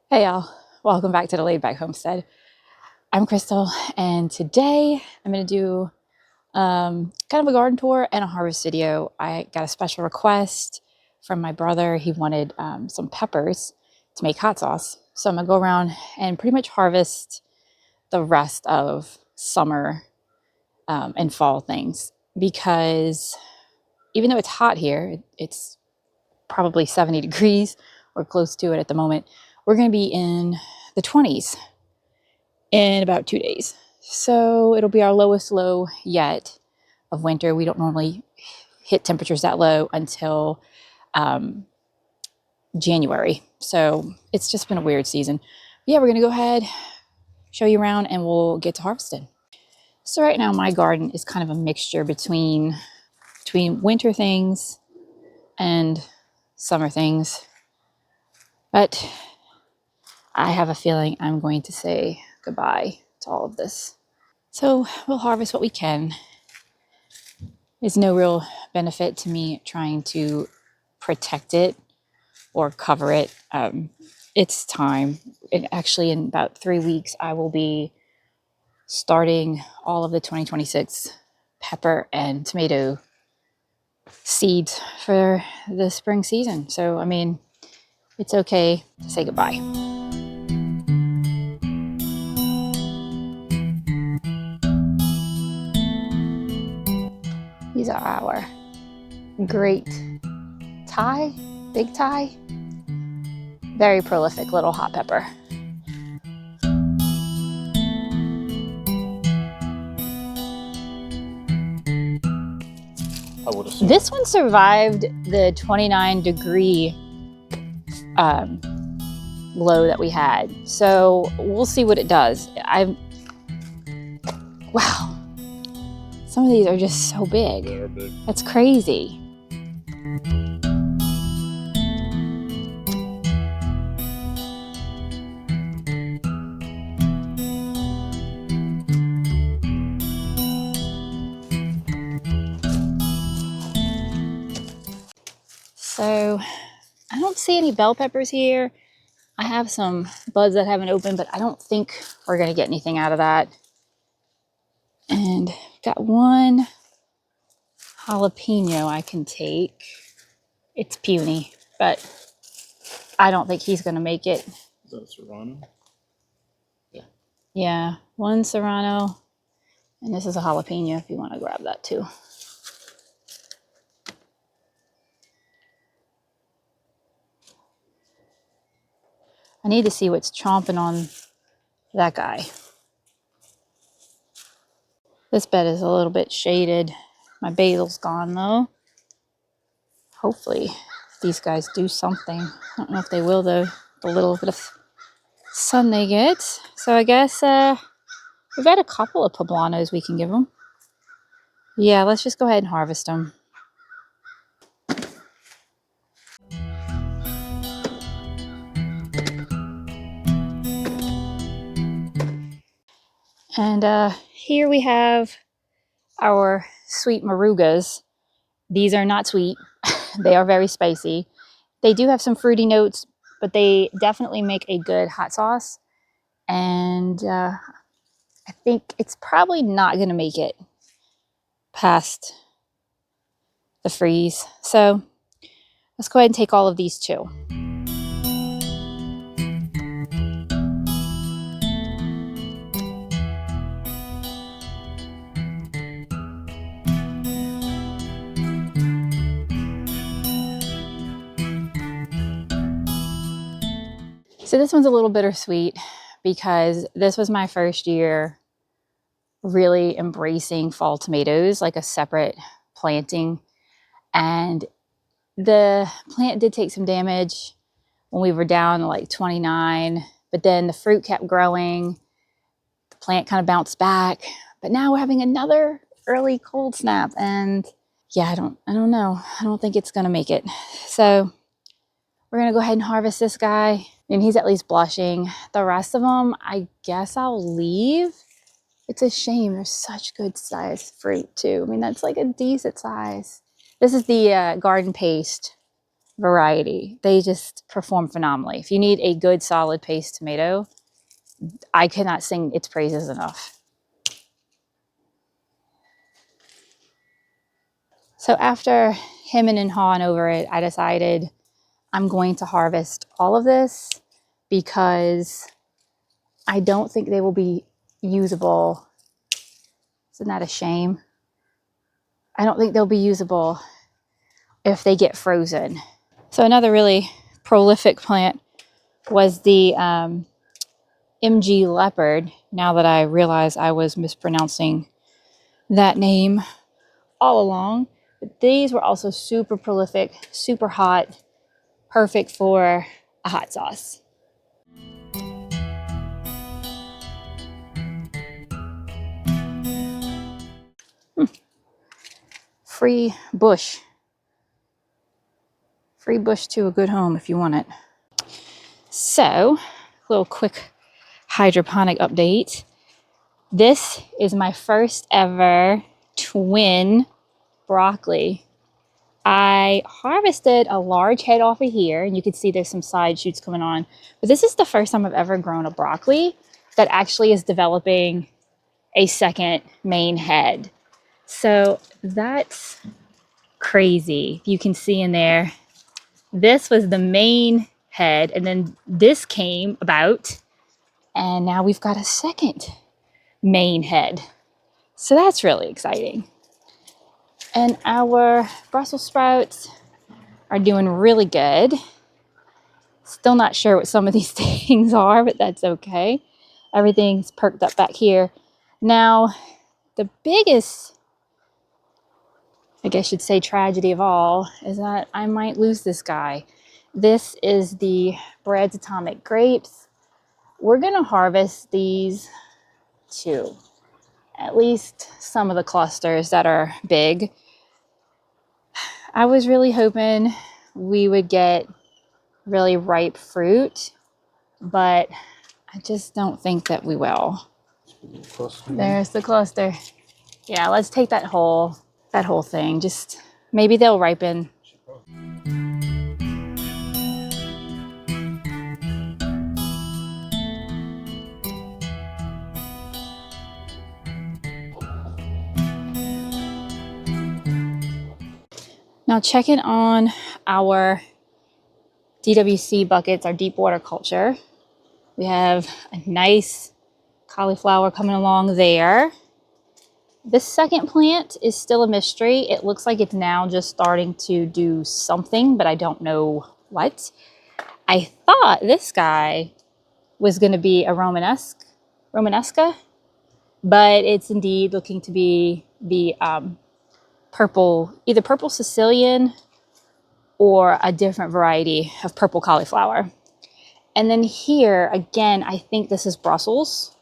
Hey y'all, welcome back to the Laidback Homestead. I'm Crystal, and today I'm going to do kind of a garden tour and a harvest video. I got a special request from my brother. He wanted some peppers to make hot sauce. So I'm going to go around and pretty much harvest the rest of summer and fall things, because even though it's hot here, it's probably 70 degrees or close to it at the moment. We're going to be in the 20s in about 2 days. So it'll be our lowest low yet of winter. We don't normally hit temperatures that low until January. So it's just been a weird season. Yeah, we're going to go ahead, show you around, and we'll get to harvesting. So right now my garden is kind of a mixture between winter things and summer things. But I have a feeling I'm going to say goodbye to all of this. So we'll harvest what we can. There's no real benefit to me trying to protect it or cover it. It's time. Actually, in about 3 weeks, I will be starting all of the 2026 pepper and tomato seeds for the spring season. So, I mean, it's okay to say goodbye. These are our great Thai, big Thai, very prolific little hot pepper. This one survived the 29-degree low that we had, so we'll see what it does. Wow, some of these are just so big. They're big. That's crazy. So I don't see any bell peppers here. I have some buds that haven't opened, but I don't think we're going to get anything out of that. And got one jalapeno I can take. It's puny, but I don't think he's going to make it. Is that serrano? Yeah. Yeah, one serrano. And this is a jalapeno if you want to grab that too. I need to see what's chomping on that guy. This bed is a little bit shaded. My basil's gone though. Hopefully these guys do something. I don't know if they will though, the little bit of sun they get. So I guess we've got a couple of poblanos we can give them. Yeah, let's just go ahead and harvest them. And here we have our sweet marugas. These are not sweet. They are very spicy. They do have some fruity notes, but they definitely make a good hot sauce. And I think it's probably not going to make it past the freeze. So let's go ahead and take all of these too. So this one's a little bittersweet because this was my first year really embracing fall tomatoes, like a separate planting. And the plant did take some damage when we were down to like 29, but then the fruit kept growing. The plant kind of bounced back, but now we're having another early cold snap. And yeah, I don't know. I don't think it's gonna make it. So we're gonna go ahead and harvest this guy. And he's at least blushing. The rest of them, I guess I'll leave. It's a shame. There's such good size fruit too. I mean, that's like a decent size. This is the garden paste variety. They just perform phenomenally. If you need a good solid paste tomato, I cannot sing its praises enough. So after hemming and hawing over it, I decided I'm going to harvest all of this because I don't think they will be usable. Isn't that a shame? I don't think they'll be usable if they get frozen. So another really prolific plant was the MG leopard. Now that I realize I was mispronouncing that name all along. But these were also super prolific, super hot, perfect for a hot sauce. Free bush. Free bush to a good home if you want it. So, a little quick hydroponic update. This is my first ever twin broccoli. I harvested a large head off of here, and you can see there's some side shoots coming on. But this is the first time I've ever grown a broccoli that actually is developing a second main head. So that's crazy. You can see in there, this was the main head, and then this came about, and now we've got a second main head. So that's really exciting. And our Brussels sprouts are doing really good. Still not sure what some of these things are, but that's okay. Everything's perked up back here. Now, the biggest, I guess you'd say, tragedy of all is that I might lose this guy. This is the Bread's Atomic Grapes. We're gonna harvest these too. At least some of the clusters that are big. I was really hoping we would get really ripe fruit, but I just don't think that we will. There's the cluster. Yeah, let's take that whole thing. Just maybe they'll ripen. Now checking on our DWC buckets, our deep water culture. We have a nice cauliflower coming along there. This second plant is still a mystery. It looks like it's now just starting to do something, but I don't know what. I thought this guy was going to be a Romanesca, but it's indeed looking to be the purple, either purple Sicilian or a different variety of purple cauliflower. And then here, again, I think this is Brussels,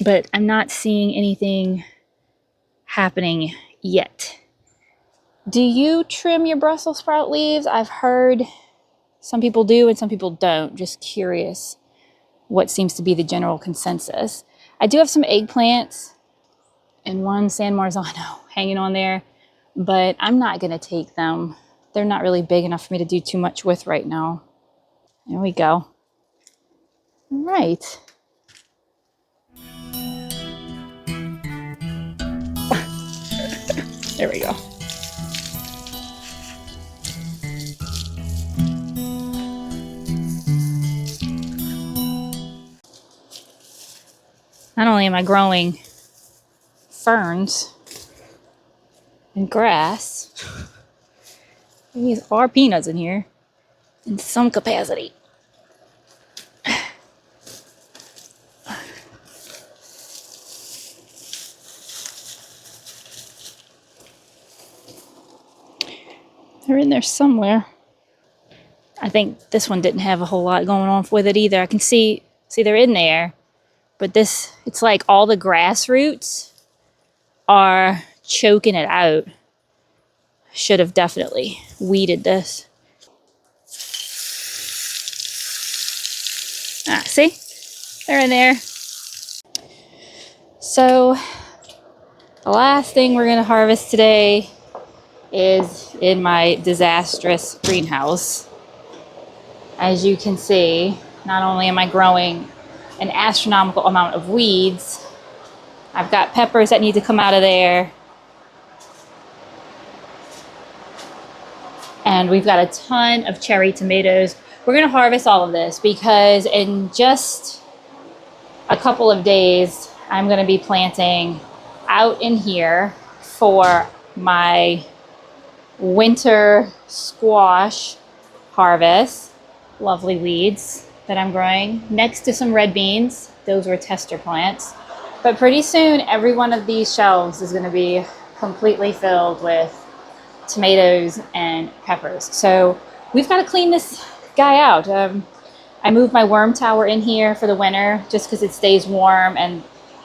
but I'm not seeing anything happening yet. Do you trim your Brussels sprout leaves? I've heard some people do and some people don't. Just curious what seems to be the general consensus. I do have some eggplants and one San Marzano hanging on there, but I'm not gonna take them. They're not really big enough for me to do too much with right now. There we go. All right. There we go. Not only am I growing ferns and grass, these are peanuts in here in some capacity. They're in there somewhere. I think this one didn't have a whole lot going on with it either. I can see they're in there, but this, it's like all the grass roots are choking it out. Should have definitely weeded this. Ah, see? They're in there. So the last thing we're gonna harvest today is in my disastrous greenhouse. As you can see, not only am I growing an astronomical amount of weeds, I've got peppers that need to come out of there. And we've got a ton of cherry tomatoes. We're gonna harvest all of this because in just a couple of days, I'm gonna be planting out in here for my winter squash harvest. Lovely weeds that I'm growing next to some red beans. Those were tester plants. But pretty soon, every one of these shelves is gonna be completely filled with tomatoes and peppers. So we've got to clean this guy out. I moved my worm tower in here for the winter just because it stays warm and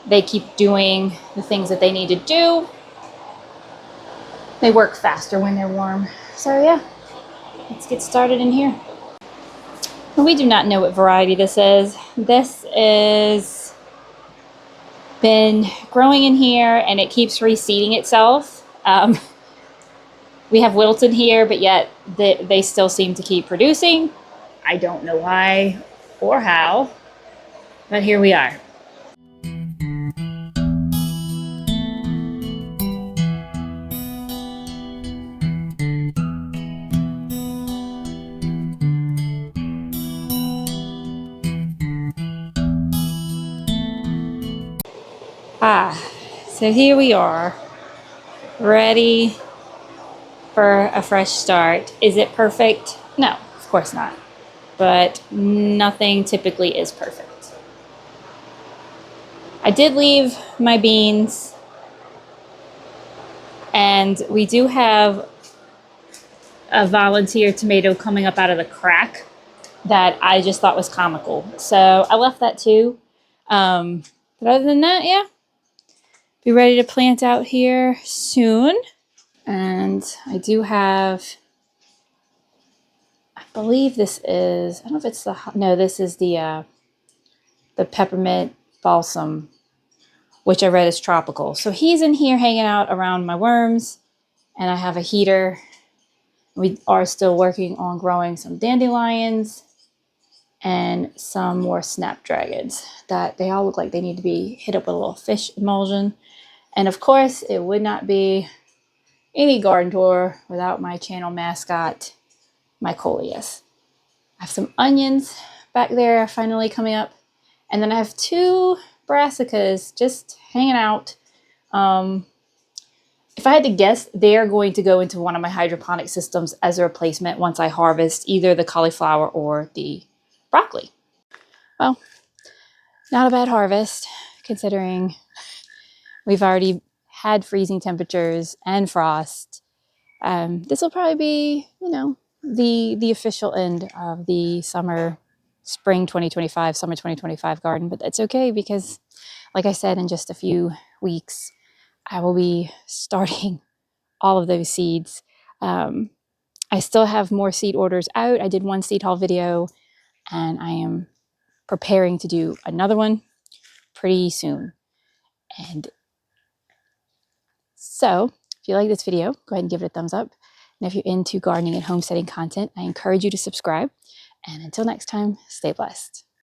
they keep doing the things that they need to do. They work faster when they're warm. So yeah, let's get started in here. We do not know what variety this is. This is been growing in here and it keeps reseeding itself. We have wilted here, but yet they still seem to keep producing. I don't know why or how, but here we are. So here we are, ready for a fresh start. Is it perfect? No, of course not. But nothing typically is perfect. I did leave my beans, and we do have a volunteer tomato coming up out of the crack that I just thought was comical. So I left that too. But other than that, yeah, be ready to plant out here soon. And I do have, I believe this is, I don't know if it's the, no, this is the peppermint balsam, which I read is tropical. So he's in here hanging out around my worms, and I have a heater. We are still working on growing some dandelions and some more snapdragons that they all look like they need to be hit up with a little fish emulsion. And of course, it would not be any garden tour without my channel mascot, my coleus. I have some onions back there finally coming up. And then I have 2 brassicas just hanging out. If I had to guess, they are going to go into one of my hydroponic systems as a replacement once I harvest either the cauliflower or the broccoli. Well, not a bad harvest considering we've already had freezing temperatures and frost. This will probably be, you know, the official end of the spring 2025, summer 2025 garden, but that's okay because, like I said, in just a few weeks, I will be starting all of those seeds. I still have more seed orders out. I did one seed haul video, and I am preparing to do another one pretty soon. And so, if you like this video, go ahead and give it a thumbs up. And if you're into gardening and homesteading content, I encourage you to subscribe. And until next time, stay blessed.